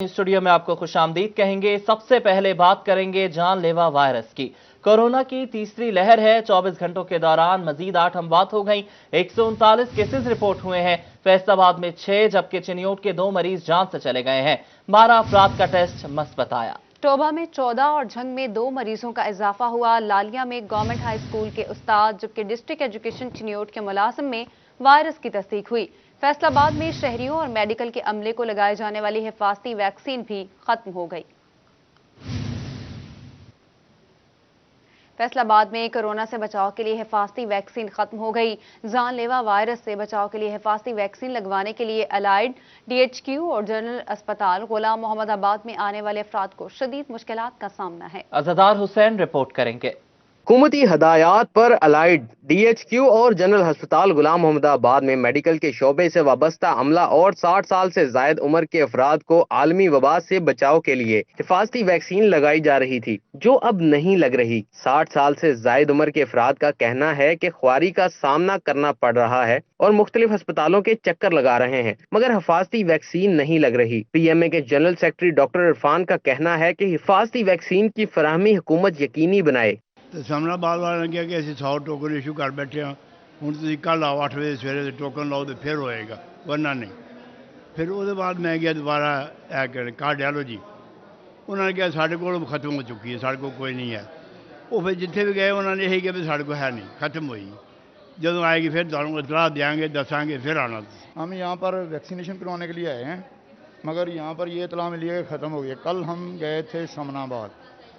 Studio में आपको खुशामदीद कहेंगे। सबसे पहले बात करेंगे जानलेवा वायरस की। कोरोना की तीसरी लहर है। 24 घंटों के दौरान मजीद 8 अमवात हो गई। 139 केसेस रिपोर्ट हुए हैं। फैसलाबाद में 6 जबकि चिन्योट के 2 मरीज जान से चले गए हैं। 12 अफराद का टेस्ट मस्बत आया। टोबा में 14 और झंग में 2 मरीजों का इजाफा हुआ। लालिया में गवर्नमेंट हाई स्कूल के उस्ताद जबकि डिस्ट्रिक्ट एजुकेशन चिन्योट के मुलाजिम में वायरस की तस्दीक हुई। फैसलाबाद में शहरियों और मेडिकल के अमले को लगाए जाने वाली हिफाजती वैक्सीन भी खत्म हो गई। फैसलाबाद में कोरोना से बचाव के लिए हिफाजती वैक्सीन खत्म हो गई। जानलेवा वायरस से बचाव के लिए हिफाजती वैक्सीन लगवाने के लिए अलाइड, DHQ और जनरल अस्पताल गुलाम मोहम्मदाबाद में आने वाले अफराद को शदीद मुश्किलात का सामना है। अज़दार हुसैन रिपोर्ट करेंगे। हुकूमती हदायत पर अलाइड, DHQ और जनरल अस्पताल गुलाम मोहम्मदाबाद में मेडिकल के शोबे से वाबस्ता अमला और 60 साल से जायद उम्र के अफराद को आलमी वबा से बचाव के लिए हिफाजती वैक्सीन लगाई जा रही थी, जो अब नहीं लग रही। 60 साल से जायद उम्र के अफराद का कहना है कि ख्वारी का सामना करना पड़ रहा है और मुख्तलिफ अस्पतालों के चक्कर लगा रहे हैं, मगर हिफाजती वैक्सीन नहीं लग रही। PMA के जनरल सेक्रेटरी डॉक्टर इरफान का कहना है कि हिफाजती वैक्सीन की फराहमी हुकूमत यकीनी बनाए। तो समनाबाद वाले ने कहा कि असं 100 टोकन इशू कर बैठे हाँ, हूँ तुम कल आओ 8 बजे सवेरे टोकन लाओ तो फिर होएगा, वरना नहीं। फिर वो बाद मैं गया दोबारा कार्डियोलॉजी, उन्होंने कहा साढ़े को खत्म हो चुकी है, साढ़े को कोई नहीं है। वो फिर जिथे भी गए उन्होंने यही कहा भी साढ़े को है नहीं, खत्म हुई। जब आएगी फिर तुम इतला देंगे, दसांगे, फिर आना। हम यहाँ पर वैक्सीनेशन करवाने के लिए आए हैं, मगर यहाँ पर ये इतला मिली है ख़त्म हो गया। कल हम गए थे समनाबाद,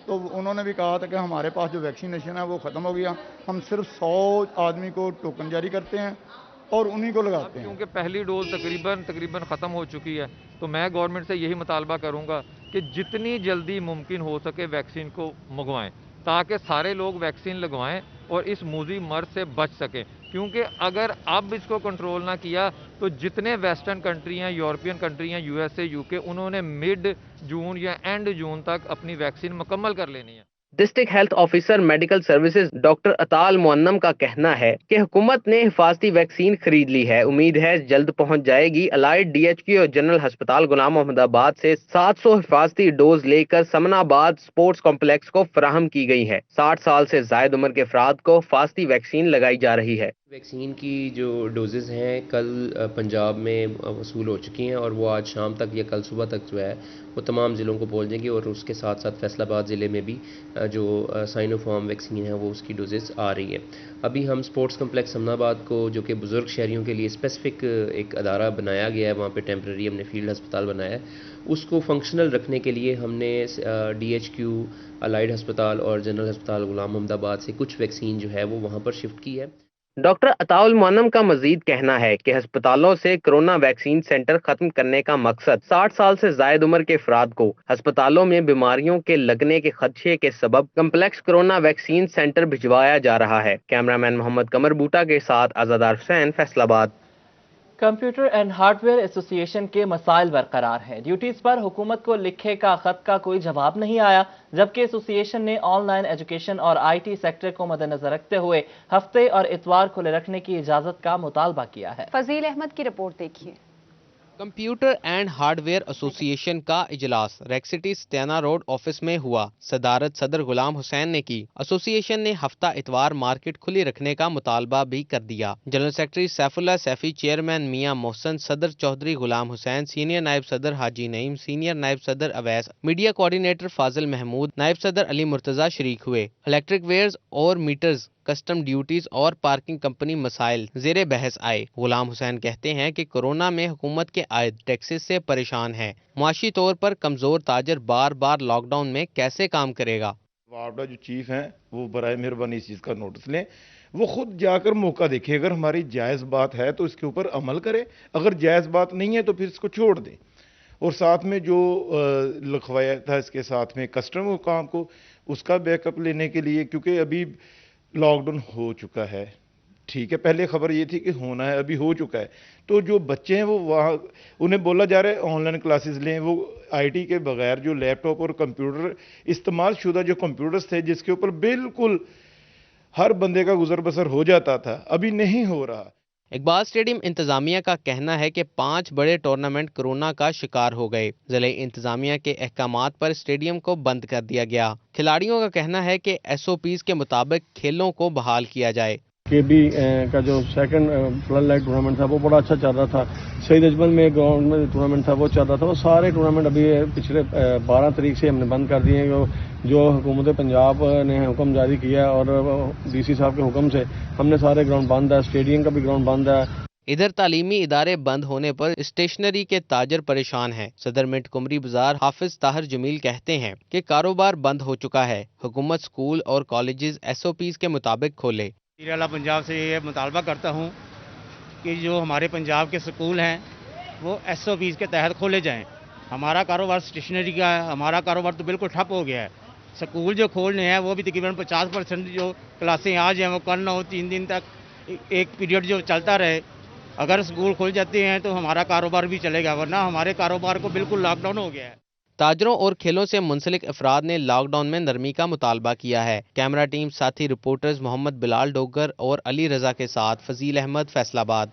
तो उन्होंने भी कहा था कि हमारे पास जो वैक्सीनेशन है वो ख़त्म हो गया। हम सिर्फ 100 आदमी को टोकन जारी करते हैं और उन्हीं को लगाते हैं। क्योंकि पहली डोज तकरीबन ख़त्म हो चुकी है, तो मैं गवर्नमेंट से यही मुतालबा करूंगा कि जितनी जल्दी मुमकिन हो सके वैक्सीन को मंगवाएं, ताकि सारे लोग वैक्सीन लगवाएं और इस मूजी मर्ज से बच सकें। क्योंकि अगर अब इसको कंट्रोल ना किया तो जितने वेस्टर्न कंट्री हैं, यूरोपियन कंट्री हैं, USA, UK, उन्होंने मिड जून या एंड जून तक अपनी वैक्सीन मुकम्मल कर लेनी है। District health officer medical services doctor Atal Muannam का कहना है कि हुकूमत ने हिफाजती वैक्सीन खरीद ली है, उम्मीद है जल्द पहुंच जाएगी। अलाइड, DHQ और जनरल अस्पताल गुलाम मोहम्मदाबाद से 700 हिफाजती डोज लेकर समनाबाद स्पोर्ट्स कॉम्प्लेक्स को फराहम की गई है। 60 साल से जायद उम्र के अफराद को हिफाजती वैक्सीन लगाई जा रही है। वैक्सीन की जो डोजेज़ हैं कल पंजाब में वसूल हो चुकी हैं और वो आज शाम तक या कल सुबह तक जो है वो तमाम ज़िलों को पहुंच जाएंगी। और उसके साथ साथ फैसलाबाद ज़िले में भी जो साइनोफार्म वैक्सीन है वो उसकी डोजेज़ आ रही है। अभी हम स्पोर्ट्स कम्प्लेक्स समनाबाद को, जो कि बुज़ुर्ग शहरियों के लिए स्पेसिफिक एक अदारा बनाया गया है, वहाँ पे टेम्प्रेरी हमने फील्ड अस्पताल बनाया है, उसको फंक्शनल रखने के लिए हमने DHQ, अलाइड अस्पताल और जनरल अस्पताल गुलाम मोहम्मदाबाद से कुछ वैक्सीन जो है वो वहाँ पर शिफ्ट की है। डॉक्टर अताउल मुअन्नम का मजीद कहना है कि अस्पतालों से कोरोना वैक्सीन सेंटर खत्म करने का मकसद 60 साल से जायद उम्र के अफराद को अस्पतालों में बीमारियों के लगने के खदशे के सबब कम्प्लेक्स कोरोना वैक्सीन सेंटर भिजवाया जा रहा है। कैमरामैन मोहम्मद कमर बूटा के साथ Azdar Hussain, Faisalabad. Computer and hardware association के मसाइल बरकरार हैं। ड्यूटीज पर हुकूमत को लिखे का खत का कोई जवाब नहीं आया, जबकि एसोसिएशन ने ऑनलाइन एजुकेशन और IT सेक्टर को मद्देनजर रखते हुए हफ्ते और इतवार खुले रखने की इजाजत का मुतालबा किया है। फजील अहमद की रिपोर्ट देखिए। कंप्यूटर एंड हार्डवेयर एसोसिएशन का इजलास रेक्सिटी स्टेना रोड ऑफिस में हुआ। सदारत सदर गुलाम हुसैन ने की। एसोसिएशन ने हफ्ता इतवार मार्केट खुली रखने का मुतालबा भी कर दिया। General secretary Saifullah Saifi, chairman Mian Mohsin, सदर चौधरी गुलाम हुसैन, सीनियर नायब सदर हाजी नईम, सीनियर नायब सदर अवैस, मीडिया कोऑर्डिनेटर फाजिल महमूद, नायब सदर अली मुर्तजा शरीक हुए। इलेक्ट्रिक वेयर्स और मीटर्स, कस्टम ड्यूटीज और पार्किंग कंपनी मसाइल ज़ेरे बहस आए। गुलाम हुसैन कहते हैं कि कोरोना में हुकूमत के आयद टैक्सेस से परेशान है। मुआशी तौर पर कमजोर ताजर बार बार लॉकडाउन में कैसे काम करेगा। वार्डा जो चीफ हैं वो बराए मेहरबानी इस चीज़ का नोटिस लें, वो खुद जाकर मौका देखें। अगर हमारी जायज़ बात है तो इसके ऊपर अमल करें, अगर जायज़ बात नहीं है तो फिर इसको छोड़ दें। और साथ में जो लिखवाया था इसके साथ में कस्टमर काम को उसका बैकअप लेने के लिए, क्योंकि अभी लॉकडाउन हो चुका है, ठीक है, पहले खबर ये थी कि होना है, अभी हो चुका है। तो जो बच्चे हैं वो वहाँ उन्हें बोला जा रहा है ऑनलाइन क्लासेस लें। वो IT के बगैर जो लैपटॉप और कंप्यूटर इस्तेमाल शुदा जो कंप्यूटर्स थे जिसके ऊपर बिल्कुल हर बंदे का गुजर बसर हो जाता था, अभी नहीं हो रहा। इकबाल स्टेडियम इंतजामिया का कहना है कि 5 बड़े टूर्नामेंट कोरोना का शिकार हो गए। जिले इंतजामिया के अहकामात पर स्टेडियम को बंद कर दिया गया। खिलाड़ियों का कहना है कि SOPs के मुताबिक खेलों को बहाल किया जाए। KB का जो सेकंड फ्लड लाइट टूर्नामेंट था वो बड़ा अच्छा चल रहा था। शहीद अजमल में ग्राउंड में टूर्नामेंट था वो चल रहा था। वो सारे टूर्नामेंट अभी पिछले 12 तारीख से हमने बंद कर दिए हैं। जो हुकूमत पंजाब ने हुक्म जारी किया है और DC साहब के हुक्म से हमने सारे ग्राउंड बंद है। स्टेडियम का भी ग्राउंड बंद है। इधर तालीमी इदारे बंद होने पर स्टेशनरी के ताजर परेशान हैं। सदर मिंट कुमरी बाजार हाफिज ताहिर जमील कहते हैं कि कारोबार बंद हो चुका है। हुकूमत स्कूल और कॉलेजेस SOPs के मुताबिक खोले। अला पंजाब से ये मुतालबा करता हूँ कि जो हमारे पंजाब के स्कूल हैं वो SOPs के तहत खोले जाएं। हमारा कारोबार स्टेशनरी का है, हमारा कारोबार तो बिल्कुल ठप हो गया है। स्कूल जो खोलने हैं वो भी तकरीबन 50% जो क्लासें आज हैं वो कल ना हो, 3 दिन तक एक पीरियड जो चलता रहे। अगर स्कूल खुल जाते हैं तो हमारा कारोबार भी चलेगा, वरना हमारे कारोबार को बिल्कुल लॉकडाउन हो गया है। ताजरों और खेलों से मुंसलिक अफराद ने लॉकडाउन में नरमी का मुतालबा किया है। कैमरा टीम साथी रिपोर्टर्स मोहम्मद बिलाल डोगर और अली रजा के साथ फजील अहमद, फैसलाबाद।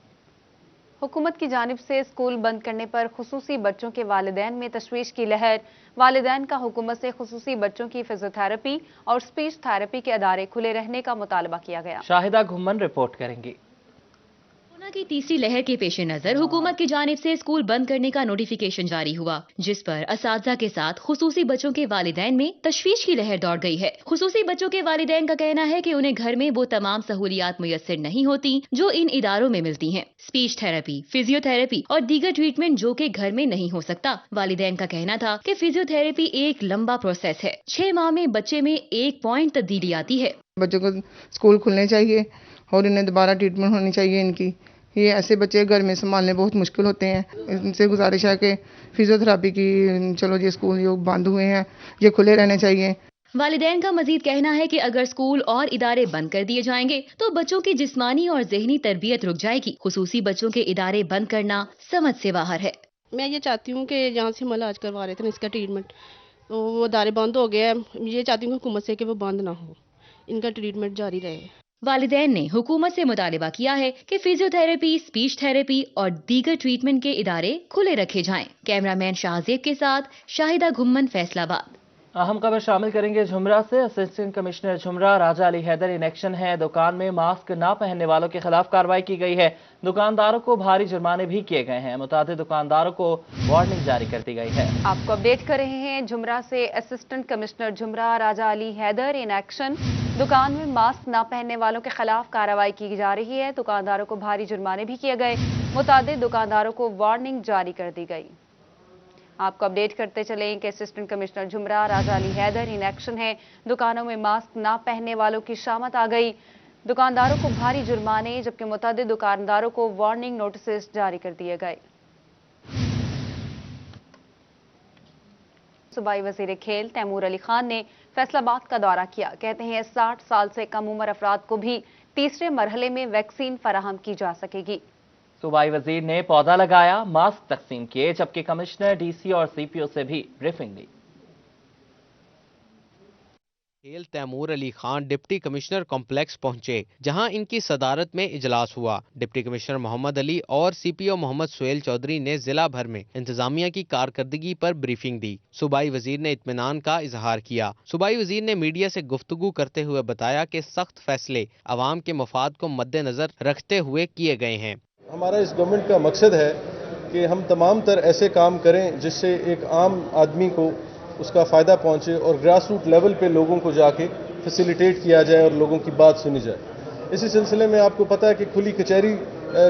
हुकूमत की जानिब से स्कूल बंद करने पर खुसूसी बच्चों के वालिदैन में तशवीश की लहर। वालिदैन का हुकूमत से खुसूसी बच्चों की फिजियोथेरेपी और स्पीच थेरेपी के अदारे खुले रहने का मुतालबा किया गया। शाहिदा घुम्मन रिपोर्ट करेंगी। कोरोना की तीसरी लहर के पेश नजर हुकूमत की जानिब से स्कूल बंद करने का नोटिफिकेशन जारी हुआ, जिस पर असातिज़ा के साथ खुसूसी बच्चों के वालिदैन में तशवीश की लहर दौड़ गई है। खुसूसी बच्चों के वालिदैन का कहना है कि उन्हें घर में वो तमाम सहूलियात मुयस्सर नहीं होती जो इन इदारों में मिलती हैं। स्पीच थेरेपी, फिजियोथेरेपी और दीगर ट्रीटमेंट जो कि घर में नहीं हो सकता। वालिदैन का कहना था कि फिजियोथेरेपी एक लंबा प्रोसेस है। 6 माह में बच्चे में 1 पॉइंट तब्दीली आती है। बच्चों को स्कूल खुलने चाहिए और इन्हें दोबारा ट्रीटमेंट होनी चाहिए इनकी। ये ऐसे बच्चे घर में संभालने बहुत मुश्किल होते हैं। इनसे गुजारिश है कि फिजियोथेरेपी की, चलो ये स्कूल जो बंद हुए हैं ये खुले रहने चाहिए। वालिदैन का मजीद कहना है कि अगर स्कूल और इदारे बंद कर दिए जाएंगे तो बच्चों की जिस्मानी और जहनी तरबियत रुक जाएगी। खुसूसी बच्चों के इदारे बंद करना समझ से बाहर है। मैं ये चाहती हूँ कि जहाँ से हम इलाज करवा रहे थे इसका ट्रीटमेंट, तो वो इदारे बंद हो गया है। ये चाहती हूँ हुकूमत से कि वो बंद ना हो, इनका ट्रीटमेंट जारी रहे। वालिदैन ने हुकूमत से मुतालिबा किया है कि फिजियोथेरेपी, स्पीच थेरेपी और दीगर ट्रीटमेंट के इदारे खुले रखे जाएं। कैमरामैन शाहजेब के साथ शाहिदा घुम्मन, फैसलाबाद। अहम खबर शामिल करेंगे झुमरा से। Assistant commissioner Jhumra Raja Ali Haider in action है। दुकान में मास्क ना पहनने वालों के खिलाफ कार्रवाई की गई है। दुकानदारों को भारी जुर्माने भी किए गए हैं। मुतादिद दुकानदारों को वार्निंग जारी कर दी गई है। आपको अपडेट कर रहे हैं झुमरा से। Assistant commissioner Jhumra Raja Ali Haider in action. दुकान में मास्क ना पहनने वालों के खिलाफ कार्रवाई की जा रही है। दुकानदारों को भारी जुर्माने भी किए गए। मुतादिद दुकानदारों को वार्निंग जारी कर दी गई। आपको अपडेट करते चलें कि assistant commissioner Jhumra Raja Ali Haider in action है। दुकानों में मास्क ना पहनने वालों की शामत आ गई। दुकानदारों को भारी जुर्माने जबकि मुतअद्दिद दुकानदारों को वार्निंग नोटिस जारी कर दिए गए। सूबाई वजीर खेल तैमूर अली खान ने फैसलाबाद का दौरा किया। कहते हैं 60 साल से कम उम्र अफराद को भी तीसरे मरहले में वैक्सीन फराहम की जा सकेगी। सूबाई वजीर ने पौधा लगाया, मास्क तकसीम किए, जबकि कमिश्नर, DC और CPO से भी ब्रीफिंग दी। खेल Taimur Ali Khan deputy commissioner complex पहुंचे, जहां इनकी सदारत में इजलास हुआ। डिप्टी कमिश्नर मोहम्मद अली और CPO मोहम्मद सुहेल चौधरी ने जिला भर में इंतजामिया की कारकर्दगी पर ब्रीफिंग दी। सूबाई वजीर ने इत्मीनान का इजहार किया। सूबाई वजीर ने मीडिया से गुफ्तगू करते हुए बताया कि सख्त फैसले अवाम के मफाद को मद्देनजर रखते हुए किए गए हैं। हमारा इस गवर्नमेंट का मकसद है कि हम तमाम तर ऐसे काम करें जिससे एक आम आदमी को उसका फ़ायदा पहुंचे और ग्रास रूट लेवल पे लोगों को जाके फैसिलिटेट किया जाए और लोगों की बात सुनी जाए। इसी सिलसिले में आपको पता है कि खुली कचहरी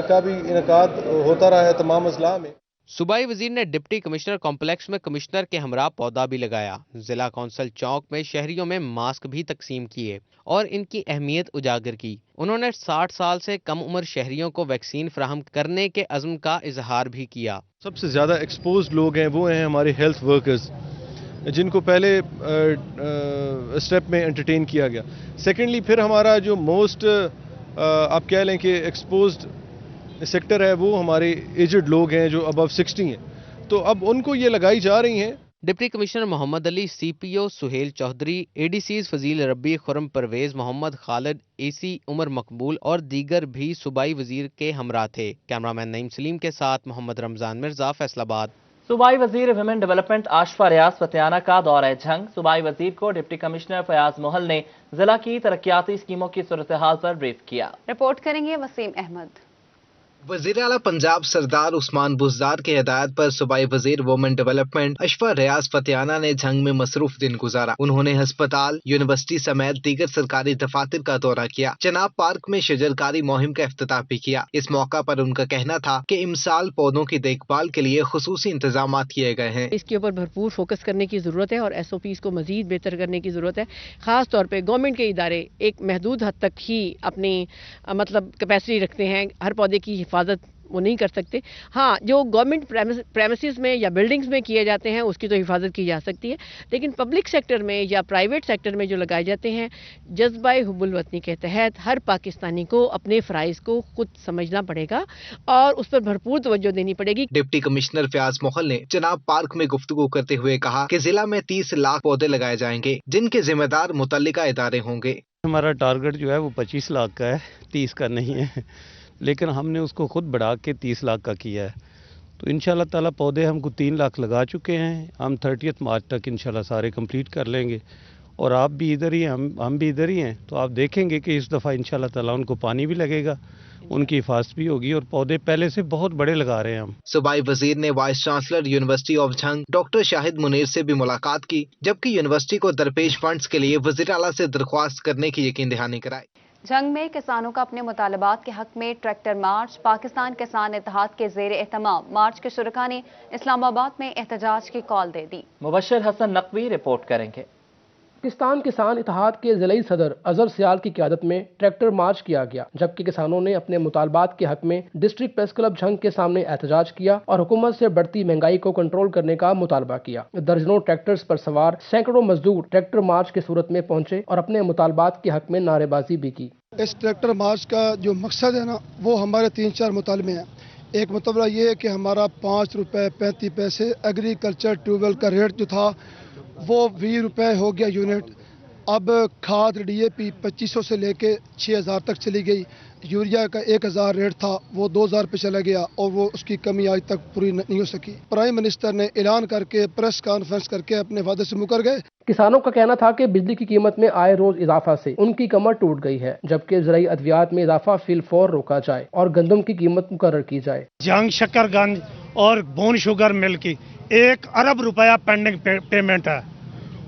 का भी इनकाद होता रहा है तमाम अजला में। सूबाई वजीर ने डिप्टी कमिश्नर कॉम्प्लेक्स में कमिश्नर के हमरा पौधा भी लगाया। जिला कौंसल चौक में शहरियों में मास्क भी तकसीम किए और इनकी अहमियत उजागर की। उन्होंने 60 साल से कम उम्र शहरियों को वैक्सीन फराहम करने के अज़्म का इजहार भी किया। सबसे ज़्यादा एक्सपोज्ड लोग हैं वो हैं हमारे हेल्थ वर्कर्स, जिनको पहले स्टेप में एंटरटेन किया गया। सेकेंडली फिर हमारा जो मोस्ट आप कह लें कि एक्सपोज्ड सेक्टर है वो हमारे एजड लोग हैं जो अबव 60 हैं। तो अब उनको ये लगाई जा रही हैं deputy commissioner Mohammad Ali, CPO Suhail Chaudhry, ADCs Fazeel Rabbi, Khurram Parvez, Mohammad Khalid, AC Umar मकबूल और दीगर भी सूबाई वजीर के हमरा थे। कैमरामैन नईम सलीम के साथ मोहम्मद रमजान मिर्जा, फैसलाबाद। सूबाई वजीर विमेन डेवलपमेंट आशफा रियाज फतियाना का दौरा झंग। सूबाई वजीर को डिप्टी कमिश्नर फयाज मोहल ने जिला की तरक्याती स्कीमों की सूरत हाल पर ब्रीफ किया। रिपोर्ट करेंगे वसीम अहमद। वज़ीर आला पंजाब सरदार उस्मान बुज़दार की हिदायत पर सूबाई वजीर वुमेन डेवलपमेंट आशफा रियाज फतियाना ने झंग में मसरूफ दिन गुजारा। उन्होंने अस्पताल, यूनिवर्सिटी समेत दीगर सरकारी दफातर का दौरा किया। चनाब पार्क में शजरकारी मुहिम का इफ्तिताह भी किया। इस मौका पर उनका कहना था कि इमसाल पौधों की देखभाल के लिए खुसूसी इंतजाम किए गए हैं। इसके ऊपर भरपूर फोकस करने की जरूरत है और SOPs को मजीद बेहतर करने की जरूरत है। खास तौर पर गवर्नमेंट के इदारे एक महदूद हद तक ही अपनी मतलब कैपेसिटी रखते हैं, हर पौधे की हिफाजत वो नहीं कर सकते। हाँ, जो गवर्नमेंट प्रेमिसेस में या बिल्डिंग्स में किए जाते हैं उसकी तो हिफाजत की जा सकती है, लेकिन पब्लिक सेक्टर में या प्राइवेट सेक्टर में जो लगाए जाते हैं, जज्बा हुब्बुल वतनी के तहत हर पाकिस्तानी को अपने फ़राइज़ को खुद समझना पड़ेगा और उस पर भरपूर तवज्जो देनी पड़ेगी। डिप्टी कमिश्नर फयाज मोहल ने चनाब पार्क में गुफ्तगू करते हुए कहा कि जिला में 30 लाख पौधे लगाए जाएंगे, जिनके जिम्मेदार मुतल्लिका इदारे होंगे। हमारा टारगेट जो है वो 25 लाख का है, 30 का नहीं है, लेकिन हमने उसको खुद बढ़ा के 30 लाख का किया है। तो इंशाल्लाह ताला पौधे हमको 3 लाख लगा चुके हैं। हम 30 मार्च तक इंशाल्लाह सारे कंप्लीट कर लेंगे और आप भी इधर ही हैं, हम भी इधर ही हैं। तो आप देखेंगे कि इस दफ़ा इंशाल्लाह ताला उनको पानी भी लगेगा, उनकी हिफाजत भी होगी और पौधे पहले से बहुत बड़े लगा रहे हैं हम। सूबाई वजीर ने vice chancellor university of Jhang doctor Shahid Munir से भी मुलाकात की, जबकि यूनिवर्सिटी को दरपेश फंड्स के लिए वजीर आला से दरख्वास्त करने की यकीन दहानी कराई। झंग में किसानों का अपने मुतालबात के हक में ट्रैक्टर मार्च। पाकिस्तान किसान इत्तेहाद के ज़ेर एहतमाम मार्च के शुरका ने इस्लामाबाद में एहतजाज की कॉल दे दी। मुबश्शिर हसन नकवी रिपोर्ट करेंगे। पाकिस्तान किसान इत्तेहाद के ज़िलाई सदर अजहर सियाल की क़यादत में ट्रैक्टर मार्च किया गया, जबकि किसानों ने अपने मुतालबात के हक में डिस्ट्रिक्ट प्रेस क्लब झंग के सामने एहतजाज किया और हुकूमत से बढ़ती महंगाई को कंट्रोल करने का मुतालबा किया। दर्जनों ट्रैक्टर्स पर सवार सैकड़ों मजदूर ट्रैक्टर मार्च के सूरत में पहुंचे और अपने मुतालबात के हक में नारेबाजी भी की। इस ट्रैक्टर मार्च का जो मकसद है ना, वो हमारे 3-4 मुतालबे हैं। एक मुतालबा ये है कि हमारा 5 रुपये 35 पैसे एग्रीकल्चर ट्यूबवेल का रेट जो था वो 20 रुपये हो गया यूनिट। अब खाद DAP 2500 से लेके 6000 तक चली गई। यूरिया का 1000 रेट था वो 2000 पे चला गया और वो उसकी कमी आज तक पूरी नहीं हो सकी। प्राइम मिनिस्टर ने ऐलान करके प्रेस कॉन्फ्रेंस करके अपने वादे से मुकर गए। किसानों का कहना था कि बिजली की कीमत में आए रोज इजाफा से उनकी कमर टूट गई है, जबकि ज़राई अद्वियात में इजाफा फिलफौर रोका जाए और गंदम की कीमत मुकर्रर की जाए। जंग शकरगंज और बोन शुगर मिल की 1 अरब रुपया पेंडिंग पेमेंट है,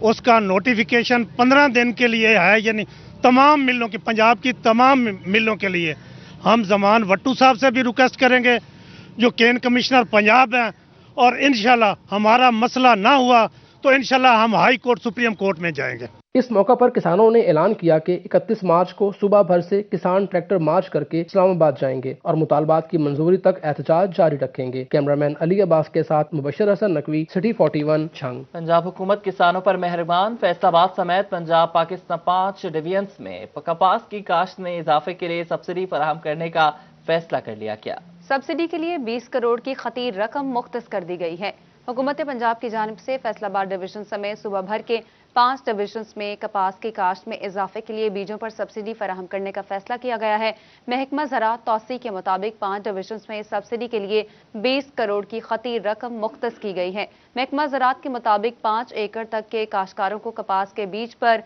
उसका नोटिफिकेशन 15 दिन के लिए है, यानी तमाम मिलों की, पंजाब की तमाम मिलों के लिए। हम जमान वट्टू साहब से भी रिक्वेस्ट करेंगे जो केन कमिश्नर पंजाब हैं, और इंशाल्लाह हमारा मसला ना हुआ तो इंशाल्लाह हम हाई कोर्ट सुप्रीम कोर्ट में जाएंगे। इस मौका पर किसानों ने ऐलान किया कि 31 मार्च को सुबह भर से किसान ट्रैक्टर मार्च करके इस्लामाबाद जाएंगे और मुतालबात की मंजूरी तक एहतजाज जारी रखेंगे। कैमरामैन अली अब्बास के साथ मुबश्शिर हसन नकवी, सिटी 41 झंग। पंजाब हुकूमत किसानों पर मेहरबान। फैसलाबाद समेत पंजाब पाकिस्तान 5 डिवीजन्स में कपास की काश्त में इजाफे के लिए सब्सिडी फराहम करने का फैसला कर लिया गया। सब्सिडी के लिए 20 करोड़ की खतीर रकम मुख्तस कर दी गई है। हुकूमत पंजाब की जानिब से फैसलाबाद डिवीजन समेत सूबा भर के 5 डिवीजन्स में कपास की काश्त में इजाफे के लिए बीजों पर सब्सिडी फराहम करने का फैसला किया गया है। महकमा ज़राअत तौसी के मुताबिक 5 डिवीजन्स में सब्सिडी के लिए 20 करोड़ की खतीर रकम मुख्तस की गई है। महकमा ज़राअत के मुताबिक 5 एकड़ तक के काश्तकारों को कपास के बीज पर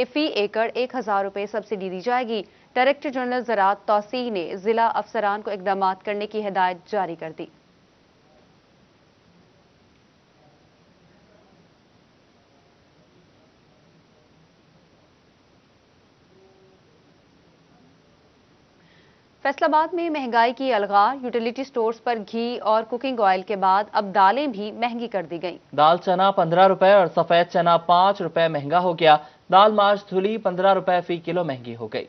फी एकड़ 1000 रुपये सब्सिडी दी जाएगी। डायरेक्टर जनरल ज़राअत तौसी ने जिला अफसरान को इकदाम करने की हिदायत जारी कर दी। फैसलाबाद में महंगाई की अलगार। यूटिलिटी स्टोर्स पर घी और कुकिंग ऑयल के बाद अब दालें भी महंगी कर दी गईं। दाल चना 15 रुपए और सफेद चना 5 रुपए महंगा हो गया। दाल मार्च धुली 15 रुपए फी किलो महंगी हो गई।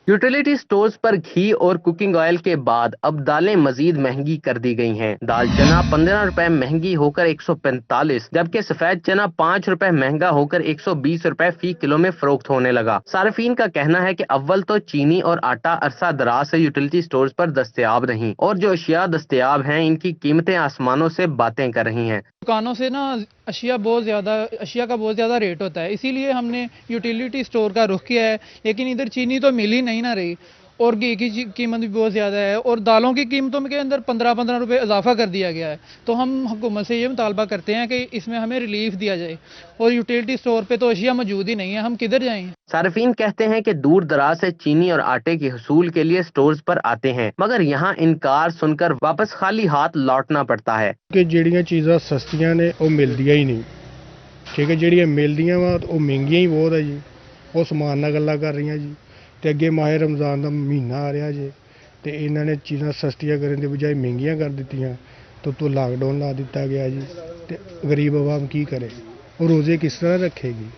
यूटिलिटी स्टोर्स पर घी और कुकिंग ऑयल के बाद अब दालें मजीद महंगी कर दी गई हैं। दाल चना 15 रुपए महंगी होकर 145, जबकि सफेद चना 5 रुपए महंगा होकर 120 रुपए फी किलो में फरोख्त होने लगा। सार्फिन का कहना है कि अव्वल तो चीनी और आटा अरसा दराज से यूटिलिटी स्टोर्स पर दस्तयाब नहीं, और जो अशिया दस्तयाब हैं इनकी कीमतें आसमानों से बातें कर रही हैं। दुकानों से ना अशिया का बहुत ज़्यादा रेट होता है, इसीलिए हमने यूटिलिटी स्टोर का रुख किया है। लेकिन इधर चीनी तो मिल ही नहीं ना रही, और घी की कीमत भी बहुत ज़्यादा है, और दालों की कीमतों के अंदर 15-15 रुपये इजाफा कर दिया गया है। तो हम हुकूमत से ये मुतालबा करते हैं कि इसमें हमें रिलीफ दिया जाए, और यूटिलिटी स्टोर पे तो अशिया मौजूद ही नहीं है, हम किधर जाएं? सार्फिन कहते हैं कि दूर दराज से चीनी और आटे के हसूल के लिए स्टोर्स पर आते हैं, मगर यहाँ इनकार सुनकर वापस खाली हाथ लौटना पड़ता है। कि ਜਿਹੜੀਆਂ ਚੀਜ਼ਾਂ ਸਸਤੀਆਂ ਨੇ ਉਹ ਮਿਲਦੀਆਂ ਹੀ ਨਹੀਂ, ਠੀਕ ਹੈ, ਜਿਹੜੀਆਂ ਮਿਲਦੀਆਂ ਵਾ ਉਹ ਮਹਿੰਗੀਆਂ ਹੀ ਬਹੁਤ ਹੈ ਜੀ। ਉਹ ਸਮਾਨ ਨਾਲ ਗੱਲਾਂ ਕਰ ਰਹੀਆਂ ਜੀ, ਤੇ ਅੱਗੇ ਮਾਹ ਰਮਜ਼ਾਨ ਦਾ ਮਹੀਨਾ ਆ ਰਿਹਾ ਜੇ, ਤੇ ਇਹਨਾਂ ਨੇ ਚੀਜ਼ਾਂ ਸਸਤੀਆਂ ਕਰਨ ਦੇ ਬਜਾਏ ਮਹਿੰਗੀਆਂ ਕਰ ਦਿੱਤੀਆਂ, ਤੋਂ ਲਾਕਡਾਊਨ ਲਾ ਦਿੱਤਾ ਗਿਆ ਜੀ, ਤੇ ਗਰੀਬ ਆਵਾਮ ਕੀ ਕਰੇ, ਉਹ ਰੋਜ਼ੇ ਕਿਸ ਤਰ੍ਹਾਂ ਰੱਖੇਗੀ।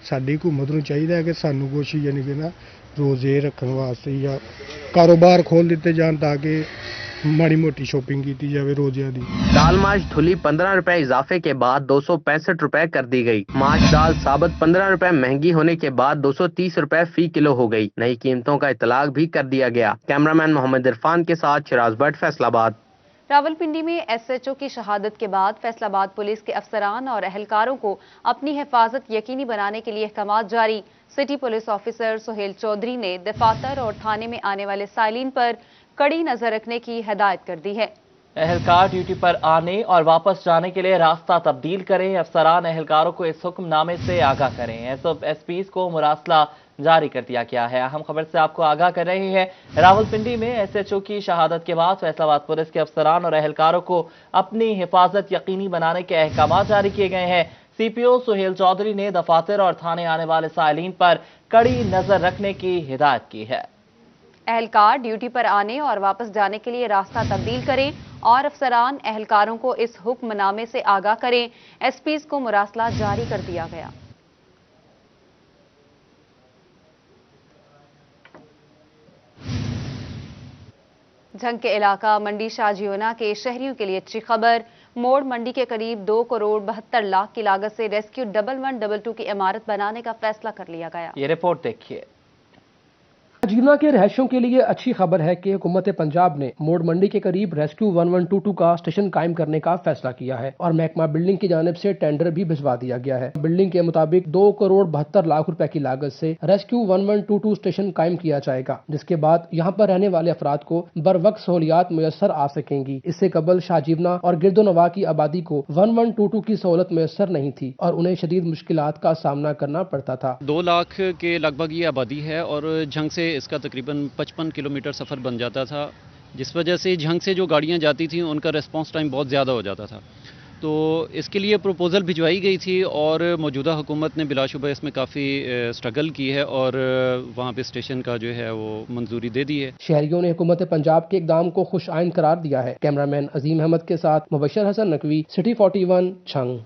ਸਾਡੀ ਹਕੂਮਤ ਨੂੰ ਚਾਹੀਦਾ ਹੈ ਕਿ ਸਾਨੂੰ ਕੋਸ਼ਿਸ਼ ਯਾਨੀ ਕਿ ਨਾ ਰੋਜ਼ੇ ਰੱਖਣ ਵਾਸਤੇ ਜਾਂ ਕਾਰੋਬਾਰ ਖੋਲ ਦਿੱਤੇ ਜਾਣ ਤਾਂ ਕਿ माड़ी मोटी शॉपिंग की जाए रोजिया दी। दाल माश धुली 15 रुपए इजाफे के बाद 265 रुपए कर दी गई। माश दाल साबत 15 रुपए महंगी होने के बाद 230 रुपए फी किलो हो गई। नई कीमतों का इतलाक भी कर दिया गया। कैमरामैन मोहम्मद इरफान के साथ शिराज भट्ट, फैसलाबाद। रावलपिंडी में एसएचओ की शहादत के बाद फैसलाबाद पुलिस के अफसरान और अहलकारों को अपनी हिफाजत यकीनी बनाने के लिए अहकाम जारी। City police officer Suhail Chaudhry ने दफातर और थाने में आने वाले साइलिन पर कड़ी नजर रखने की हिदायत कर दी है। एहलकार ड्यूटी पर आने और वापस जाने के लिए रास्ता तब्दील करें। अफसरान एहलकारों को इस हुक्मनामे से आगाह करें। एसपीज को मुरासला जारी कर दिया गया है। अहम खबर से आपको आगाह कर रहे हैं। रावलपिंडी में एसएचओ की शहादत के बाद फैसलाबाद पुलिस के अफसरान और एहलकारों को अपनी हिफाजत यकीनी बनाने के अहकाम जारी किए गए हैं। सीपीओ सुहेल चौधरी ने दफातर और थाने आने वाले साइलिन पर कड़ी नजर रखने की हिदायत की है। एहलकार ड्यूटी पर आने और वापस जाने के लिए रास्ता तब्दील करें और अफसरान एहलकारों को इस हुक्मनामे से आगाह करें। एसपीज को मुरासला जारी कर दिया गया। झंग के इलाका मंडी शाहजियोना के शहरियों के लिए अच्छी खबर। मोड़ मंडी के करीब 2 करोड़ 72 लाख की लागत से रेस्क्यू 1122 की इमारत बनाने का फैसला कर लिया गया। ये रिपोर्ट देखिए। शाहजियोना के रहायशियों के लिए अच्छी खबर है कि हुकूमत पंजाब ने मोड़ मंडी के करीब रेस्क्यू 1122 का स्टेशन कायम करने का फैसला किया है और महकमा बिल्डिंग की जानिब से टेंडर भी भिजवा दिया गया है। बिल्डिंग के मुताबिक 2 करोड़ 72 लाख रुपए की लागत से रेस्क्यू 1122 स्टेशन कायम किया जाएगा, जिसके बाद यहाँ पर रहने वाले अफराद को बर वक्त सहूलियात मुयसर आ सकेंगी। इससे कबल शाहजियोना और गिरदोनवा की आबादी को 1122 की सहूलत मुयसर नहीं थी और उन्हें शदीद मुश्किलात का सामना करना पड़ता था। 2 लाख के लगभग ये आबादी है और झंग से इसका तकरीबन 55 किलोमीटर सफ़र बन जाता था, जिस वजह से झंग से जो गाड़ियां जाती थी उनका रिस्पांस टाइम बहुत ज़्यादा हो जाता था। तो इसके लिए प्रपोज़ल भिजवाई गई थी और मौजूदा हुकूमत ने बिलाशुबा इसमें काफ़ी स्ट्रगल की है और वहाँ पे स्टेशन का जो है वो मंजूरी दे दी है। शहरियों ने हुकूमत पंजाब के इकदाम को खुश आइन करार दिया है। कैमरामैन अजीम अहमद के साथ मुबशर हसन नकवी, सिटी 41, झंग।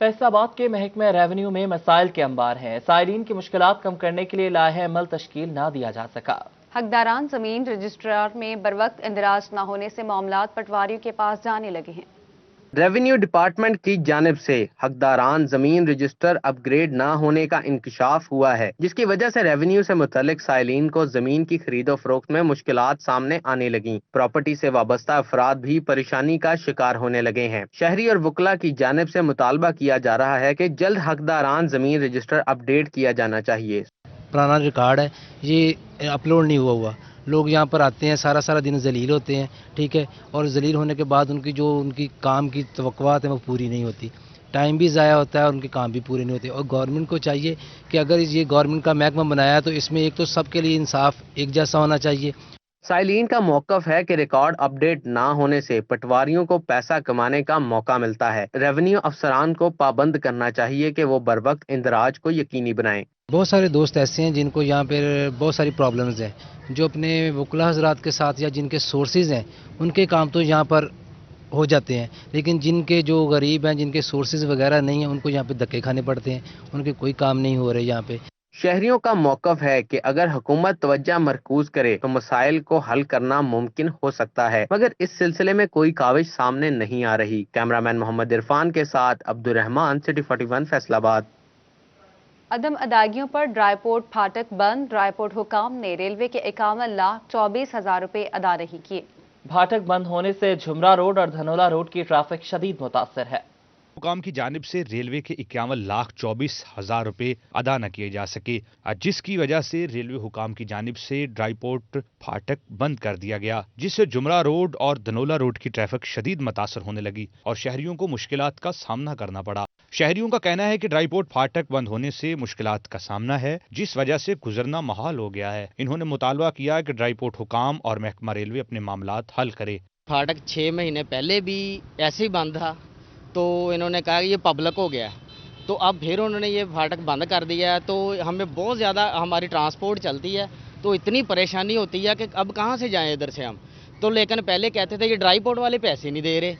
फैसलाबाद के महकमे रेवेन्यू में मसाइल के अंबार हैं। साइलिन की मुश्किलात कम करने के लिए लाहे अमल तश्कील ना दिया जा सका। हकदारान जमीन रजिस्ट्रार में बर वक्त इंदराज न होने से मामलात पटवारियों के पास जाने लगे हैं। रेवेन्यू डिपार्टमेंट की जानिब से हकदारान जमीन रजिस्टर अपग्रेड ना होने का इंकशाफ हुआ है, जिसकी वजह से रेवेन्यू से मुतल्लिक साइलिन को जमीन की खरीदो फरोख्त में मुश्किलात सामने आने लगी। प्रॉपर्टी से वाबस्ता अफराद भी परेशानी का शिकार होने लगे हैं। शहरी और वकला की जानिब से मुतालबा किया जा रहा है कि जल्द हकदारान जमीन रजिस्टर अपडेट किया जाना चाहिए। पुराना रिकॉर्ड है, ये अपलोड नहीं हुआ। लोग यहाँ पर आते हैं, सारा दिन जलील होते हैं, ठीक है, और जलील होने के बाद उनकी काम की तवक्कुआत है वो पूरी नहीं होती, टाइम भी ज़ाया होता है और उनके काम भी पूरे नहीं होते। और गवर्नमेंट को चाहिए कि अगर ये गवर्नमेंट का महकमा बनाया तो इसमें एक तो सबके लिए इंसाफ एक जैसा होना चाहिए। साइलिन का मौक़िफ़ है कि रिकॉर्ड अपडेट ना होने से पटवारियों को पैसा कमाने का मौका मिलता है। रेवेन्यू अफसरान को पाबंद करना चाहिए कि वो बर वक्त इंदराज को यकीनी बनाएं। बहुत सारे दोस्त ऐसे हैं जिनको यहाँ पर बहुत सारी प्रॉब्लम्स हैं, जो अपने वकला हजरात के साथ या जिनके सोर्सेज हैं उनके काम तो यहाँ पर हो जाते हैं, लेकिन जिनके जो गरीब हैं, जिनके सोर्सेज वगैरह नहीं हैं, उनको यहाँ पे धक्के खाने पड़ते हैं, उनके कोई काम नहीं हो रहे यहाँ पे। शहरियों का मौक़िफ़ है कि अगर हुकूमत तवज्जो मरकूज करे तो मसाइल को हल करना मुमकिन हो सकता है, मगर इस सिलसिले में कोई काविश सामने नहीं आ रही। कैमरामैन मोहम्मद इरफान के साथ अब्दुर्रहमान, सिटी 41, फैसलाबाद। अदम अदायगियों पर ड्राईपोर्ट फाटक बंद। ड्राईपोर्ट हुकाम ने रेलवे के 51,24,000 रुपए अदा नहीं किए। फाटक बंद होने से झुमरा रोड और धनोला रोड की ट्रैफिक शदीद मुतासर है। हुकाम की जानिब से रेलवे के 51,24,000 रुपए अदा न किए जा सके, जिसकी वजह से रेलवे हुकाम की जानिब से ड्राईपोर्ट फाटक बंद कर दिया गया, जिससे जुमरा रोड और धनोला रोड की ट्रैफिक शदीद मुतासर होने लगी और शहरियों को मुश्किलात का सामना करना पड़ा। शहरियों का कहना है कि ड्राईपोर्ट फाटक बंद होने से मुश्किलात का सामना है, जिस वजह से गुजरना महाल हो गया है। इन्होंने मुतालबा किया कि ड्राईपोर्ट हुकाम और महकमा रेलवे अपने मामलात हल करे। फाटक 6 महीने पहले भी ऐसे ही बंद था, तो इन्होंने कहा कि ये पब्लिक हो गया, तो अब फिर उन्होंने ये फाटक बंद कर दिया है। तो हमें बहुत ज़्यादा हमारी ट्रांसपोर्ट चलती है, तो इतनी परेशानी होती है कि अब कहाँ से जाएं इधर से हम। तो लेकिन पहले कहते थे कि ड्राईपोर्ट वाले पैसे नहीं दे रहे,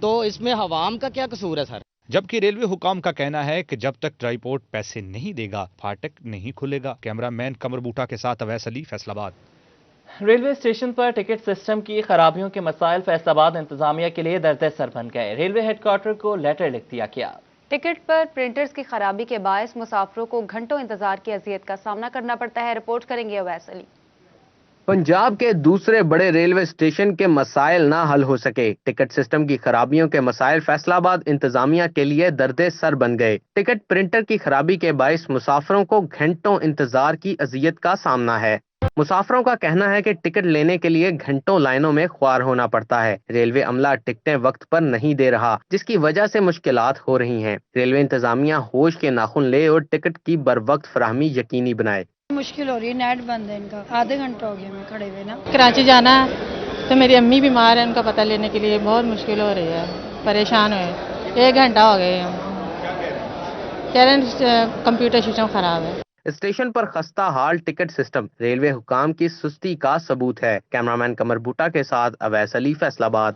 तो इसमें हवाम का क्या कसूर है सर? जबकि रेलवे हुकाम का कहना है कि जब तक ड्राईपोर्ट पैसे नहीं देगा फाटक नहीं खुलेगा। कैमरामैन कमर बूटा के साथ अवैस अली, फैसलाबाद। रेलवे स्टेशन पर टिकट सिस्टम की खराबियों के मसाइल फैसलाबाद इंतजामिया के लिए दर्द सर बन गए। रेलवे हेडक्वार्टर को लेटर लिख दिया गया। टिकट पर प्रिंटर्स की खराबी के बायस मुसाफिरों को घंटों इंतजार की अजियत का सामना करना पड़ता है। रिपोर्ट करेंगे अवैस अली। पंजाब के दूसरे बड़े रेलवे स्टेशन के मसाइल ना हल हो सके। टिकट सिस्टम की खराबियों के मसाइल फैसलाबाद इंतजामिया के लिए दर्द सर बन गए। टिकट प्रिंटर की खराबी के बायस मुसाफिरों को घंटों इंतजार की अजियत का सामना है। मुसाफिरों का कहना है कि टिकट लेने के लिए घंटों लाइनों में ख्वार होना पड़ता है। रेलवे अमला टिकटें वक्त पर नहीं दे रहा, जिसकी वजह से मुश्किलात हो रही हैं। रेलवे इंतजामिया होश के नाखून ले और टिकट की बर वक्त फराहमी यकीनी बनाए। मुश्किल हो रही है, नेट बंद है इनका, आधे घंटे हो गए मैं खड़े हुए ना। कराची जाना है तो मेरी अम्मी बीमार है, उनका पता लेने के लिए बहुत मुश्किल हो रही है, परेशान हुए। 1 घंटा हो गए हम, कह रहे हैं कंप्यूटर सिस्टम खराब है। स्टेशन पर खस्ता हाल टिकट सिस्टम रेलवे हुकाम की सुस्ती का सबूत है। कैमरामैन कमर बूटा के साथ अवैस अली, फैसलाबाद।